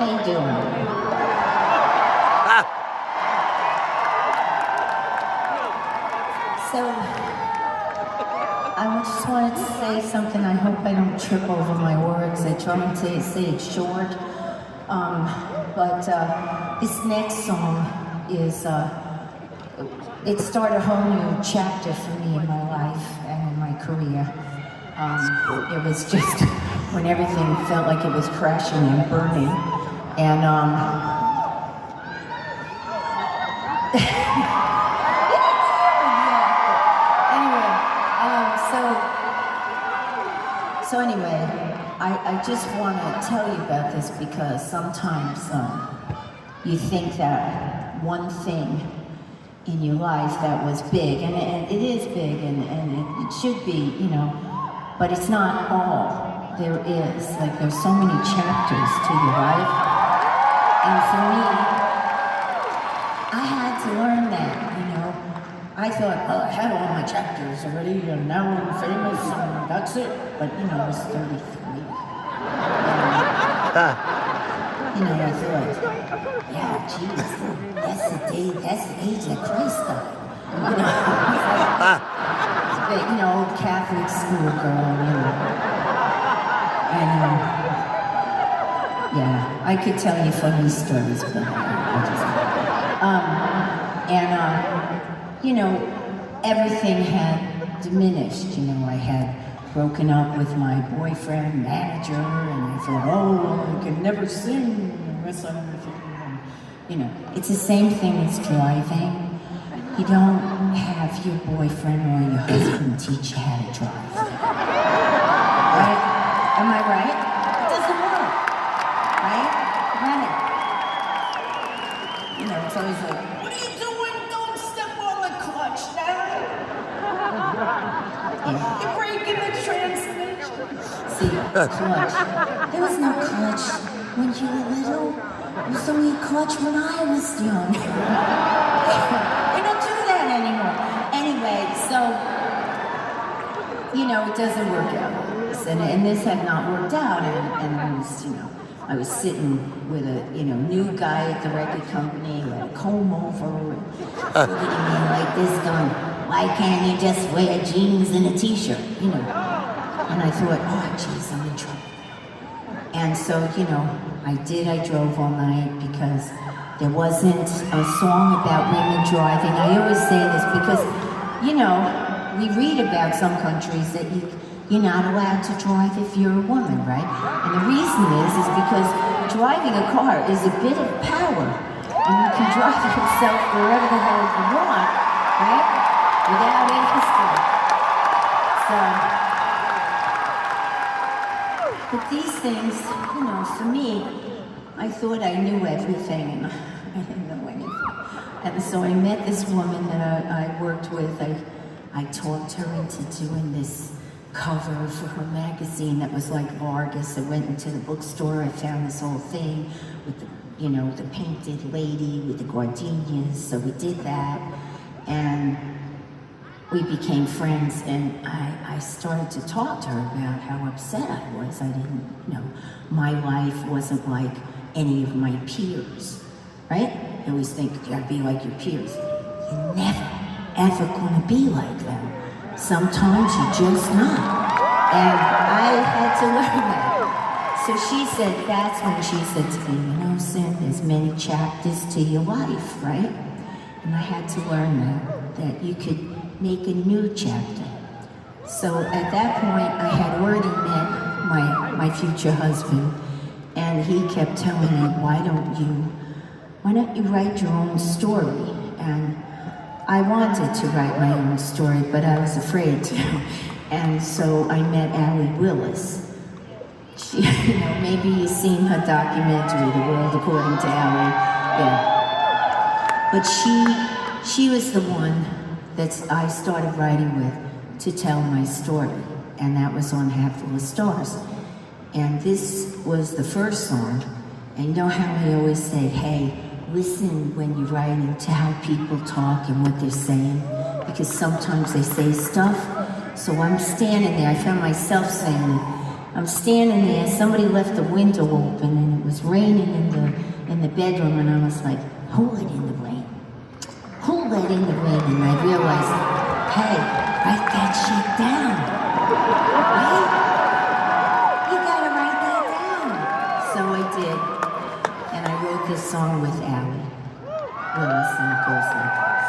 How you doing? So, I just wanted to say something. I hope I don't trip over my words. I try to say it short. But this next song is, it started a whole new chapter for me in my life and in my career. It was just when everything felt like it was crashing and burning. And So anyway, I just want to tell you about this because sometimes you think that one thing in your life that was big, and it is big, and it should be, you know, but it's not all there is. Like, there's so many chapters to your life, and for me, I had to learn that, you know. I thought, oh, I had all my chapters already, and now I'm famous, and that's it. But, you know, I was 33. You know, I thought, yeah, geez, that's the age that Christ died. You know, but, you know, old Catholic school girl, you know. And, yeah, I could tell you funny stories, but you know, everything had diminished. You know, I had broken up with my boyfriend, manager, and I thought, oh, I can never sing unless I'm with you. And, you know, it's the same thing as driving. You don't have your boyfriend or your husband teach you how to drive. Right? Am I right? It doesn't work. Right? Right. You know, it's always like, what are you doing? Don't step on the clutch now. You're breaking the transmission. See, clutch. There was no clutch when you were little. There was only a clutch when I was young. We don't do that anymore. Anyway, so, you know, it doesn't work out. And this had not worked out. And I was, you know, I was sitting with a, you know, new guy at the record company who had a comb over and looking at me like this going, why can't you just wear jeans and a t-shirt, you know? And I thought, oh, geez, I'm in trouble. And so, you know, I drove all night because there wasn't a song about women driving. I always say this because, you know, we read about some countries that you're not allowed to drive if you're a woman, right? And the reason is because driving a car is a bit of power. And you can drive yourself wherever the hell you want, right? Without any So, but these things, you know, for me, I thought I knew everything and I didn't know anything. And so I met this woman that I worked with. I talked her into doing this cover for her magazine that was like Vargas. I went into the bookstore, I found this whole thing with the, you know, the painted lady with the gardenias. So we did that and we became friends, and I started to talk to her about how upset I was. I didn't, you know, my life wasn't like any of my peers, right? I always think you gotta be like your peers. You're never, ever gonna be like them. Sometimes you're just not. And I had to learn that. So she said, that's when she said to me, you know, Cyndi, there's many chapters to your life, right? And I had to learn that you could make a new chapter. So at that point, I had already met my future husband, and he kept telling me, why don't you write your own story? And I wanted to write my own story, but I was afraid to. And so I met Allie Willis. She, you know, maybe you've seen her documentary, The World According to Allie. Yeah. But she was the one that I started writing with to tell my story. And that was on Hatful of Stars. And this was the first song. And you know how he always said, hey, listen when you're writing to how people talk and what they're saying, because sometimes they say stuff. So I'm standing there, I found myself saying it, I'm standing there, somebody left the window open and it was raining in the bedroom, and I was like, who let in the rain? Who let in the rain? And I realized, hey, write that shit down. Right? You gotta write that down. So I did. And I wrote this song with Allie Willis, and it goes like this.